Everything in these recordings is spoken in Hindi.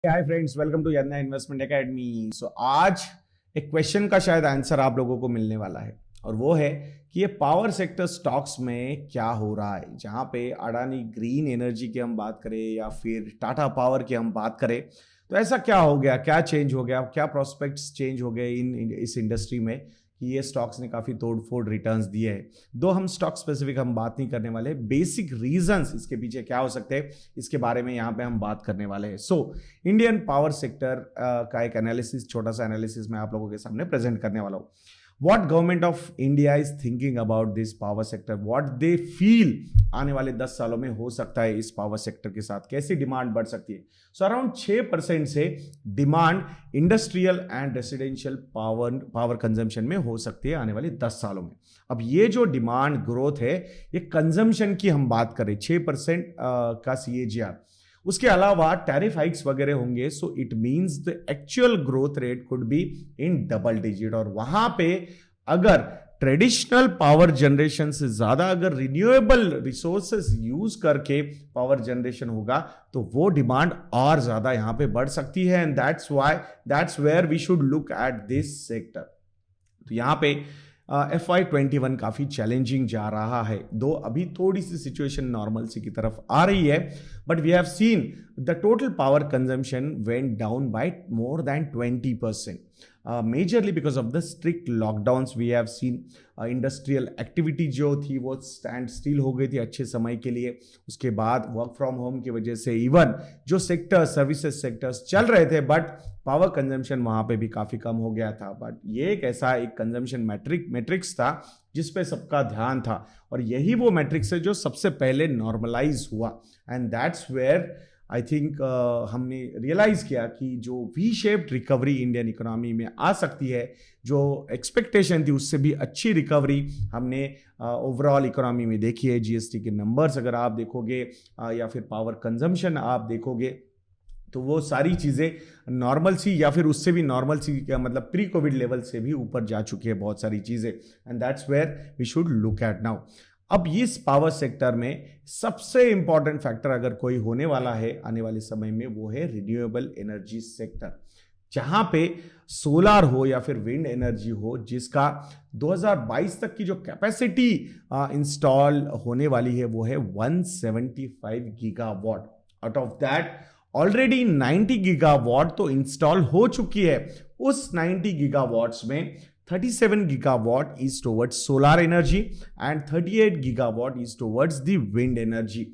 Hi friends, welcome to Yanna investment academy. So आज एक क्वेश्चन का शायद आंसर आप लोगों को मिलने वाला है और वो है कि ये पावर सेक्टर स्टॉक्स में क्या हो रहा है। जहां पे अडानी ग्रीन एनर्जी की हम बात करें या फिर टाटा पावर की हम बात करें, तो ऐसा क्या हो गया, क्या चेंज हो गया, क्या प्रोस्पेक्ट्स चेंज हो गए इस इंडस्ट्री में कि ये स्टॉक्स ने काफी तोड़फोड़ रिटर्न्स दिए हैं। दो हम स्टॉक स्पेसिफिक हम बात नहीं करने वाले, बेसिक रीजंस इसके पीछे क्या हो सकते हैं इसके बारे में यहाँ पे हम बात करने वाले हैं। सो इंडियन पावर सेक्टर का एक एनालिसिस, छोटा सा एनालिसिस मैं आप लोगों के सामने प्रेजेंट करने वाला हूँ। What government of India is thinking about this power sector? What they feel आने वाले 10 सालों में हो सकता है इस पावर सेक्टर के साथ, कैसी डिमांड बढ़ सकती है। सो अराउंड 6% से demand industrial and residential power consumption में हो सकती है आने वाले 10 सालों में। अब ये जो डिमांड ग्रोथ है, ये कंजम्पशन की हम बात करें 6% का CAGR, उसके अलावा टैरिफ हाइक्स वगैरह होंगे। So it means the actual growth rate could be in double digit. और वहां पे अगर ट्रेडिशनल पावर जनरेशन से ज्यादा अगर रिन्यूएबल रिसोर्सेस यूज करके पावर जनरेशन होगा तो वो डिमांड और ज्यादा यहां पे बढ़ सकती है। And that's where we should look at this sector. तो यहां पे FY21 काफी चैलेंजिंग जा रहा है, दो अभी थोड़ी सी सिचुएशन नॉर्मलसी की तरफ आ रही है, but we have seen the total power consumption went down by more than 20%, majorly because of the strict lockdowns. We have seen industrial activity जो थी वो स्टैंड स्टिल हो गई थी अच्छे समय के लिए। उसके बाद वर्क फ्रॉम होम की वजह से इवन जो सेक्टर्स, सर्विसेज सेक्टर्स चल रहे थे, बट पावर कंजम्पशन वहां पे भी काफी कम हो गया था। बट ये एक ऐसा एक कंजम्पशन मैट्रिक्स था जिस पे सबका ध्यान था, और यही वो मैट्रिक्स है जो सबसे पहले नॉर्मलाइज हुआ। And that's where I think हमने रियलाइज किया कि जो V shaped recovery Indian economy में आ सकती है, जो एक्सपेक्टेशन थी उससे भी अच्छी रिकवरी हमने ओवरऑल इकोनॉमी में देखी है। GST के नंबर्स अगर आप देखोगे या फिर पावर कंजम्पशन आप देखोगे, तो वो सारी चीज़ें नॉर्मल सी या फिर उससे भी नॉर्मल सी, मतलब प्री कोविड लेवल से भी ऊपर जा चुकी है बहुत सारी चीज़ें। And that's where we should look at now. अब इस पावर सेक्टर में सबसे इंपॉर्टेंट फैक्टर अगर कोई होने वाला है आने वाले समय में, वो है रिन्यूएबल एनर्जी सेक्टर, जहां पे सोलार हो या फिर विंड एनर्जी हो, जिसका 2022 तक की जो कैपेसिटी इंस्टॉल होने वाली है वो है 175 gigawatt. Out of that already 90 gigawatt तो इंस्टॉल हो चुकी है। उस 90 गीगावाट्स में 37 gigawatt is towards solar energy and 38 gigawatt is towards the wind energy।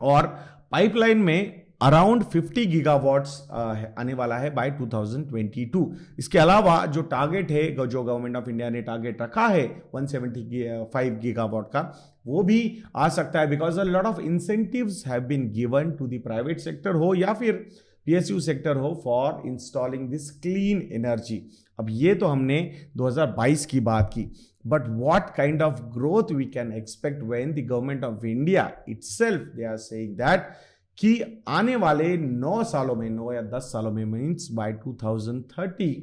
और पाइपलाइन में अराउंड 50 गीगावाट्स आने वाला है बाय 2022। इसके अलावा जो टारगेट है, जो गवर्नमेंट ऑफ इंडिया ने टारगेट रखा है 175 गीगावाट का, वो भी आ सकता है, because a lot of incentives have been given to the private sector हो या फिर PSU सेक्टर हो for installing this clean energy. अब ये तो हमने 2022 की बात की, but what kind of growth we can expect when the government of India itself they are saying that कि आने वाले 9 सालों में, 9 या 10 सालों में, means by 2030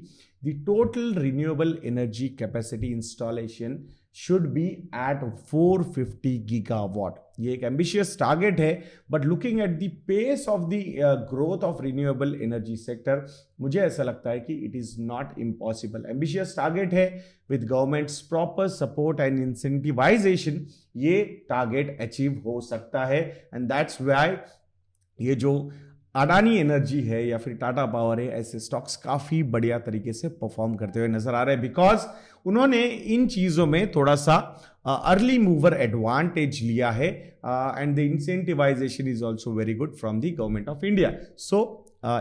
the total renewable energy capacity installation should be at 450 gigawatt। ये एक ambitious target है, but looking at the pace of the growth of renewable energy sector, मुझे ऐसा लगता है कि it is not impossible। ambitious target है, with government's proper support and incentivization ये target achieve हो सकता है। and that's why ये जो अडानी एनर्जी है या फिर टाटा पावर है, ऐसे स्टॉक्स काफी बढ़िया तरीके से परफॉर्म करते हुए नजर आ रहे हैं, बिकॉज उन्होंने इन चीजों में थोड़ा सा अर्ली मूवर एडवांटेज लिया है। And the incentivisation is also very good from the government of India. So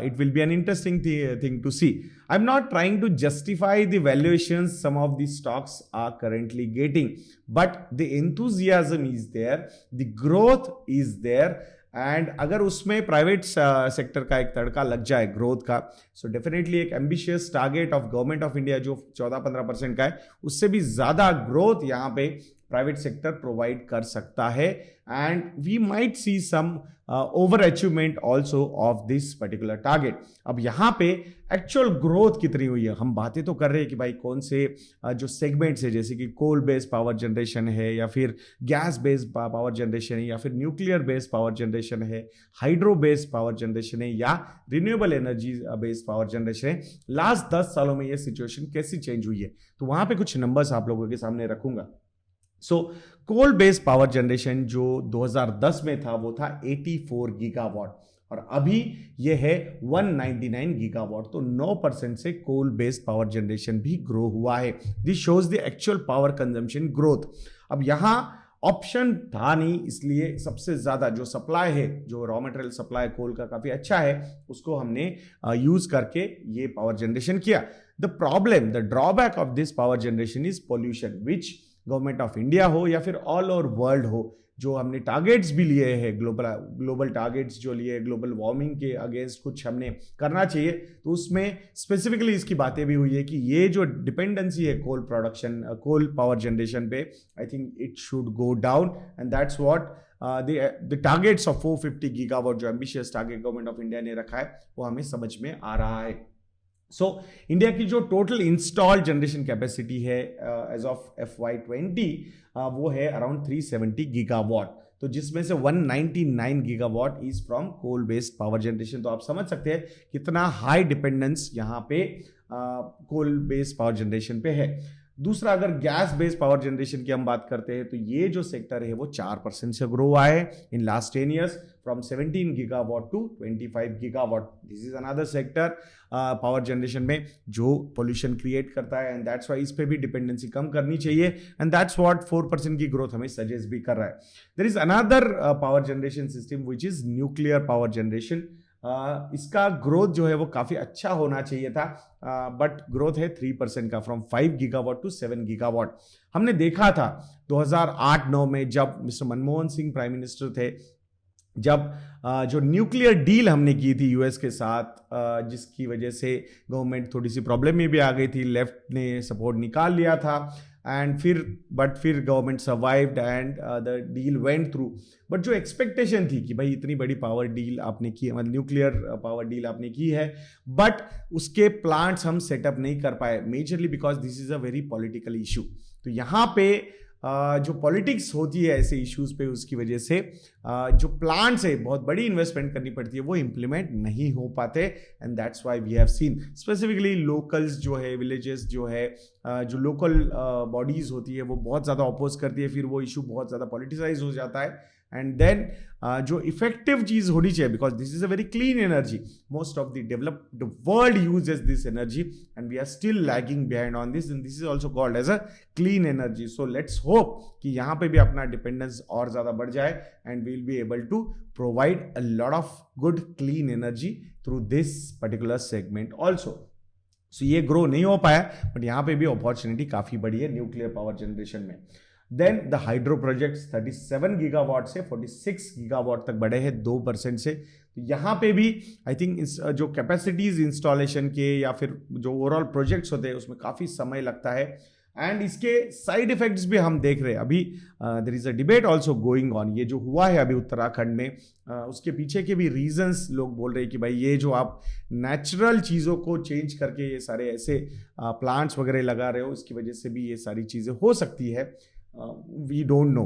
it will be an interesting thing to see। I'm not trying to justify the valuations some of these stocks are currently getting, but the enthusiasm is there, the growth is there, and अगर उसमें प्राइवेट सेक्टर का एक तड़का लग जाए ग्रोथ का, सो डेफिनेटली एक ambitious target of government of India जो 14-15% का है, उससे भी ज्यादा ग्रोथ यहाँ पे प्राइवेट सेक्टर प्रोवाइड कर सकता है। And we might see some over achievement also of this particular target. अब यहाँ पे एक्चुअल ग्रोथ कितनी हुई है, हम बातें तो कर रहे हैं कि भाई कौन से जो सेगमेंट्स है, जैसे कि कोल बेस्ड पावर जनरेशन है या फिर गैस बेस्ड पावर जनरेशन है या फिर nuclear based power generation generation है, हाइड्रो बेस्ड पावर जनरेशन है या renewable energy based power generation है, लास्ट 10 सालों में ये सिचुएशन कैसी चेंज हुई है, तो वहां पे कुछ नंबर्स आप लोगों के सामने रखूंगा। सो कोल बेस्ड पावर जनरेशन जो 2010 में था वो था 84 गीगावाट और अभी ये है 199 गीगावाट, तो 9% से कोल बेस्ड पावर जनरेशन भी ग्रो हुआ है। This shows the actual power consumption growth. अब यहां ऑप्शन था नहीं, इसलिए सबसे ज्यादा जो सप्लाई है, जो रॉ मटेरियल सप्लाई कोल का काफी अच्छा है, उसको हमने यूज करके ये पावर जनरेशन किया। The problem, the drawback of this power generation is pollution, which government of India हो या फिर ऑल ओवर वर्ल्ड हो, जो हमने टारगेट्स भी लिए हैं, ग्लोबल टारगेट्स जो लिए, ग्लोबल वार्मिंग के अगेंस्ट कुछ हमने करना चाहिए, तो उसमें स्पेसिफिकली इसकी बातें भी हुई है कि ये जो डिपेंडेंसी है coal production, coal power generation पे, I think it should go down and that's what the targets of 450 gigawatt जो ambitious target government of India ने रखा है वो हमें समझ में आ रहा है। सो इंडिया की जो टोटल इंस्टॉल्ड जनरेशन कैपेसिटी है एज ऑफ FY20 वो है अराउंड 370 गीगावाट, तो जिसमें से 199 gigawatt is from coal based power generation. तो आप समझ सकते हैं कितना हाई डिपेंडेंस यहाँ पे कोल बेस्ड पावर जनरेशन पे है। दूसरा, अगर गैस बेस्ड पावर जनरेशन की हम बात करते हैं तो ये जो सेक्टर है वो 4% से ग्रो हुआ है in last 10 years from 17 gigawatt to 25 gigawatt. This is another sector power generation में जो पोल्यूशन क्रिएट करता है एंड दैट्स वाई इस पे भी डिपेंडेंसी कम करनी चाहिए एंड दैट्स व्हाट 4% की ग्रोथ हमें सजेस्ट भी कर रहा है। There is another power generation system which is nuclear power generation. इसका ग्रोथ जो है वो काफी अच्छा होना चाहिए था, बट ग्रोथ है 3% का, फ्रॉम 5 गीगावाट टू 7 गीगावाट। हमने देखा था 2008-9 में जब mister Manmohan Singh prime minister थे, जब जो न्यूक्लियर डील हमने की थी यूएस के साथ, जिसकी वजह से गवर्नमेंट थोड़ी सी प्रॉब्लम में भी आ गई थी, लेफ्ट ने सपोर्ट निकाल लिया था एंड फिर government survived and the deal went through. But जो एक्सपेक्टेशन थी कि भाई इतनी बड़ी पावर डील आपने की, मतलब न्यूक्लियर पावर डील आपने की है, बट उसके प्लांट्स हम सेटअप नहीं कर पाए, majorly because this is a very political issue. तो यहाँ पे जो पॉलिटिक्स होती है ऐसे इश्यूज पे, उसकी वजह से जो प्लांट्स है बहुत बड़ी इन्वेस्टमेंट करनी पड़ती है, वो इंप्लीमेंट नहीं हो पाते and that's why we have seen specifically locals जो है, विलेजेस जो है, जो लोकल बॉडीज होती है वो बहुत ज़्यादा अपोज करती है, फिर वो इशू बहुत ज़्यादा पॉलिटिसाइज हो जाता है एंड देन जो इफेक्टिव चीज होनी चाहिए, because this is a very clean energy, most of the developed world uses this energy and we are still lagging behind on this and this is also called as a clean energy. So let's hope कि यहाँ पे भी अपना डिपेंडेंस और ज्यादा बढ़ जाए and we will be able to provide a lot of good clean energy through this particular segment also. So ये ग्रो नहीं हो पाया, बट यहाँ पे भी अपॉर्चुनिटी काफी बड़ी है न्यूक्लियर पावर जनरेशन में। Then the hydro projects 37 gigawatt से 46 गीगावाट तक बढ़े हैं 2% से। तो यहाँ पे भी आई थिंक जो कैपेसिटीज इंस्टॉलेशन के या फिर जो ओवरऑल प्रोजेक्ट्स होते हैं उसमें काफ़ी समय लगता है एंड इसके साइड इफेक्ट्स भी हम देख रहे हैं। अभी there is a debate also going on, ये जो हुआ है अभी उत्तराखंड में, उसके पीछे के भी रीजंस लोग बोल रहे हैं कि भाई ये जो आप नेचुरल चीज़ों को चेंज करके ये सारे ऐसे प्लांट्स वगैरह लगा रहे हो, इसकी वजह से भी ये सारी चीज़ें हो सकती है। We don't know,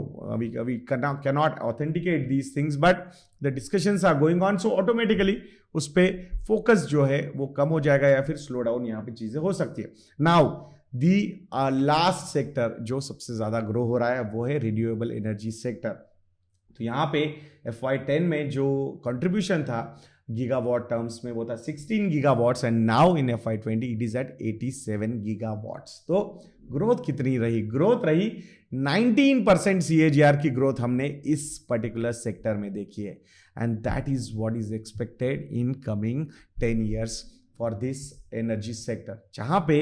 we cannot authenticate these things, but the discussions are going on, so automatically उस पे फोकस जो है वो कम हो जाएगा या फिर स्लो डाउन यहाँ पे चीजें हो सकती है। नाउ दी लास्ट सेक्टर जो सबसे ज्यादा ग्रो हो रहा है वो है रिन्यूएबल एनर्जी सेक्टर। तो यहाँ पे FY10 में जो कंट्रीब्यूशन था गीगावाट टर्म्स में वो था 16 gigawatts and now in FY20 it is at 87 gigawatts. तो ग्रोथ कितनी रही? ग्रोथ रही 19% CAGR की ग्रोथ हमने इस पर्टिकुलर सेक्टर में देखी है and that is what is expected in coming 10 years for this energy sector, जहां पे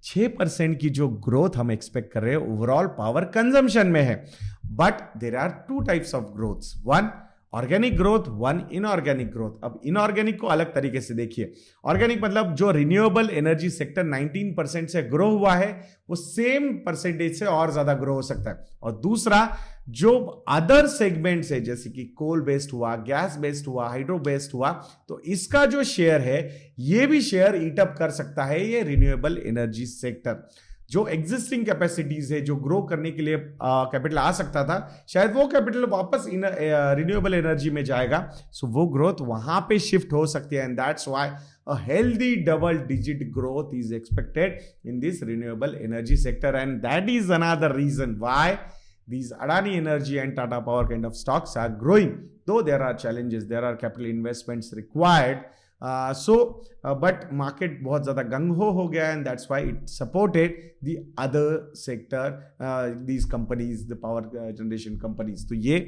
6% की जो ग्रोथ हम एक्सपेक्ट कर रहे हैं ओवरऑल पावर कंजम्पशन में है। But there are 2 types of growths, one organic growth, one inorganic growth. अब इनऑर्गेनिक को अलग तरीके से देखिए। ऑर्गेनिक मतलब जो रिन्यूएबल एनर्जी सेक्टर 19% से ग्रो हुआ है वो सेम परसेंटेज से और ज्यादा ग्रो हो सकता है। और दूसरा जो अदर सेगमेंट्स है जैसे कि कोल बेस्ड हुआ, गैस बेस्ड हुआ, हाइड्रो बेस्ड हुआ, तो इसका जो शेयर है ये भी शेयर ईट अप कर सकता है ये रिन्यूएबल एनर्जी सेक्टर। जो एग्जिस्टिंग कैपेसिटीज है, जो ग्रो करने के लिए कैपिटल आ सकता था, शायद वो कैपिटल वापस रिन्यूएबल एनर्जी में जाएगा. सो वो ग्रोथ वहां पे शिफ्ट हो सकती है, and that's why a healthy double digit growth is expected in this renewable energy sector, and that is another reason why these Adani Energy and Tata Power kind of stocks are growing, though there are challenges, there are capital investments required. But market बहुत ज़्यादा गंग हो गया, and that's why it supported the other sector, these companies, the power generation companies. तो ये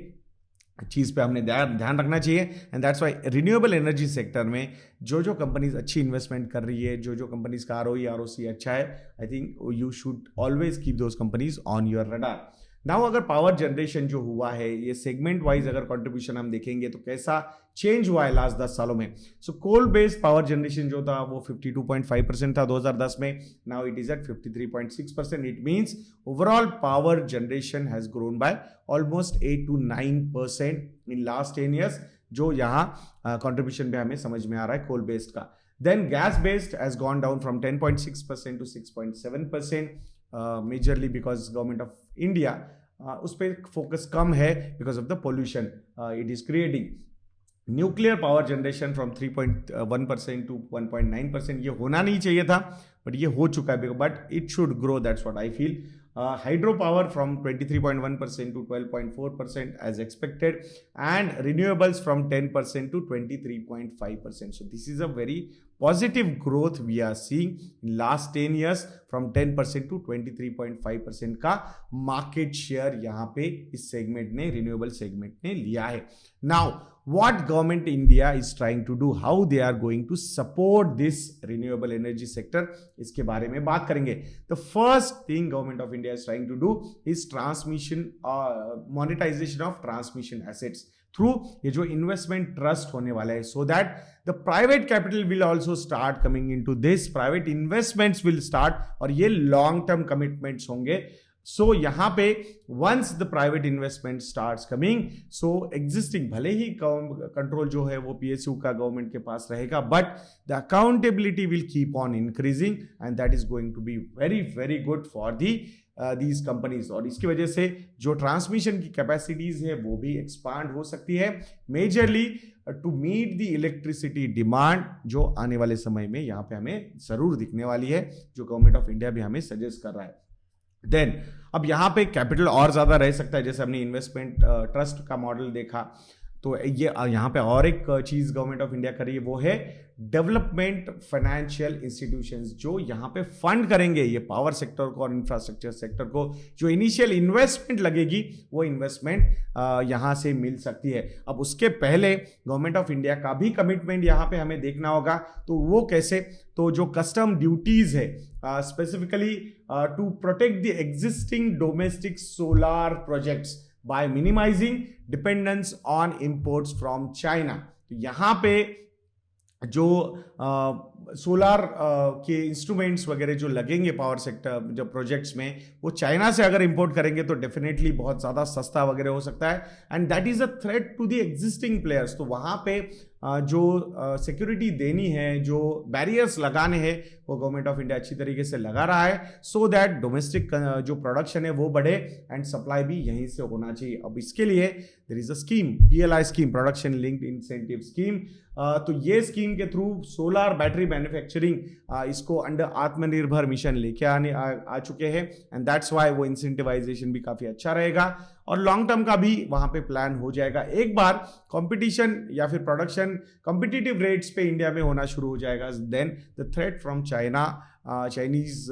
चीज़ पे हमने ध्यान रखना चाहिए, and that's Y renewable energy sector में जो कंपनीज अच्छी इन्वेस्टमेंट कर रही है, जो कंपनीज का ROE अच्छा है, I think you should always keep those companies on your radar. Now अगर पावर जनरेशन जो हुआ है, ये सेगमेंट वाइज अगर कंट्रीब्यूशन हम देखेंगे तो कैसा चेंज हुआ है लास्ट 10 सालों में. So coal based power generation जो था वो 52.5% था 2010 में. Now it is at 53.6%. It means overall power generation has grown by almost 8 to 9% in last 10 years, जो यहाँ कंट्रीब्यूशन पे हमें समझ में आ रहा है कोल बेस्ड का. Then gas based has gone down from 10.6% to 6.7%, majorly because government of India उस पर फोकस कम है because of the pollution it is creating. Nuclear power generation from 3.1% to 1.9%, ये होना नहीं चाहिए था, बट ये हो चुका है, but it should grow, that's what I feel. Hydro power from 23.1% to 12.4% as expected, and renewables from 10% to 23.5%. So this is a very positive growth we are seeing in last 10 years, from 10% to 23.5% का market share यहाँ पे इस segment ने, renewable segment ने लिया है. Now what government India is trying to do, how they are going to support this renewable energy sector, इसके बारे में बात करेंगे. The first thing government of India is trying to do is transmission, monetization of transmission assets through ये जो investment trust होने वाला है, so that the private capital will also start coming into this, private investments will start, और ये long term commitments होंगे. सो यहाँ पे once the private investment starts coming, so existing भले ही कंट्रोल जो है वो PSU का गवर्नमेंट के पास रहेगा, but the accountability will keep on increasing, and that is going to be very very good for these companies. और इसकी वजह से जो ट्रांसमिशन की कैपेसिटीज है वो भी एक्सपांड हो सकती है, majorly to meet the electricity demand, जो आने वाले समय में यहाँ पे हमें जरूर दिखने वाली है, जो गवर्नमेंट ऑफ इंडिया भी हमें सजेस्ट कर रहा है. देन अब यहाँ पे कैपिटल और ज्यादा रह सकता है, जैसे हमने इन्वेस्टमेंट ट्रस्ट का मॉडल देखा, तो ये यहाँ पे और एक चीज गवर्नमेंट ऑफ इंडिया कर रही है, वो है डेवलपमेंट फाइनेंशियल इंस्टीट्यूशंस, जो यहाँ पे फंड करेंगे ये पावर सेक्टर को और इंफ्रास्ट्रक्चर सेक्टर को. जो इनिशियल इन्वेस्टमेंट लगेगी वो इन्वेस्टमेंट यहाँ से मिल सकती है. अब उसके पहले गवर्नमेंट ऑफ इंडिया का भी कमिटमेंट यहाँ पे हमें देखना होगा, तो वो कैसे, तो जो कस्टम ड्यूटीज है specifically to protect the existing domestic solar projects by minimising dependence on imports from China. तो यहाँ पे जो सोलार के इंस्ट्रूमेंट्स वगैरह जो लगेंगे पावर सेक्टर जो प्रोजेक्ट्स में, वो चाइना से अगर इंपोर्ट करेंगे तो डेफिनेटली बहुत ज़्यादा सस्ता वगैरह हो सकता है, and that is a threat to the existing players. तो वहाँ पे जो सिक्योरिटी देनी है, जो बैरियर्स लगाने हैं, वो गवर्नमेंट ऑफ इंडिया अच्छी तरीके से लगा रहा है, सो दैट डोमेस्टिक जो प्रोडक्शन है वो बढ़े एंड सप्लाई भी यहीं से होना चाहिए. अब इसके लिए there is a scheme, PLI scheme, production linked incentive scheme. तो ये स्कीम के थ्रू सोलार बैटरी मैन्युफैक्चरिंग इसको अंडर आत्मनिर्भर मिशन लेके आ चुके हैं, एंड दैट्स वाई वो इंसेंटिवाइजेशन भी काफ़ी अच्छा रहेगा, और लॉन्ग टर्म का भी वहाँ पे प्लान हो जाएगा. एक बार कंपटीशन या फिर प्रोडक्शन कॉम्पिटिटिव रेट्स पे इंडिया में होना शुरू हो जाएगा, then the threat from Chinese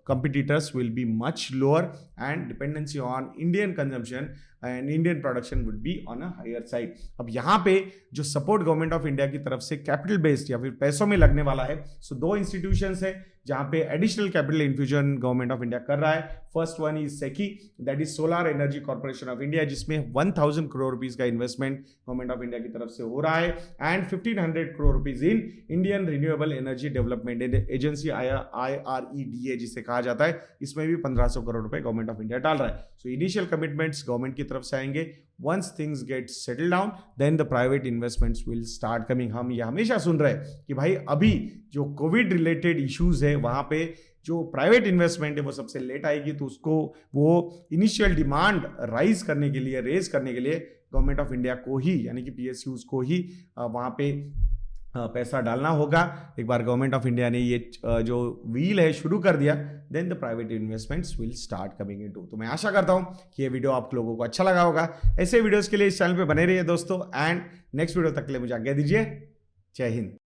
competitors will be much lower, and dependency on Indian consumption and Indian production would be on a higher side. अब यहाँ पे जो सपोर्ट गवर्नमेंट ऑफ इंडिया की तरफ से कैपिटल बेस्ड या फिर पैसों में लगने वाला है, सो दो इंस्टीट्यूशंस है जहाँ पे additional capital infusion government of India कर रहा है. First one is SECI, that is solar energy corporation of India, जिसमें 1000 करोड़ रुपीज का इन्वेस्टमेंट गवर्नमेंट ऑफ इंडिया की तरफ से हो रहा है, and 1500 crore rupees in Indian renewable energy development agency, IREDA जिसे कहा जाता है, इसमें भी 1500 करोड़ रुपए गवर्नमेंट ऑफ इंडिया डाल रहा है. सो इनिशियल कमिटमेंट्स गवर्नमेंट की तरफ से आएंगे. once things get settled down then the private investments will start coming. हम ये हमेशा सुन रहे हैं कि भाई अभी जो कोविड रिलेटेड इश्यूज है वहां पे जो प्राइवेट इन्वेस्टमेंट है वो सबसे लेट आएगी, तो उसको वो इनिशियल डिमांड रेज करने के लिए गवर्नमेंट ऑफ इंडिया को ही, यानी कि PSUs को ही वहाँ पे पैसा डालना होगा। एक बार गवर्नमेंट ऑफ इंडिया ने ये जो व्हील है शुरू कर दिया, then the private investments will start coming into. तो मैं आशा करता हूं कि ये वीडियो आप लोगों को अच्छा लगा होगा। ऐसे वीडियोस के लिए इस चैनल पे बने रहिए दोस्तों, एंड नेक्स्ट वीडियो तक के लिए मुझे आज्ञा दीजिए। जय हिंद।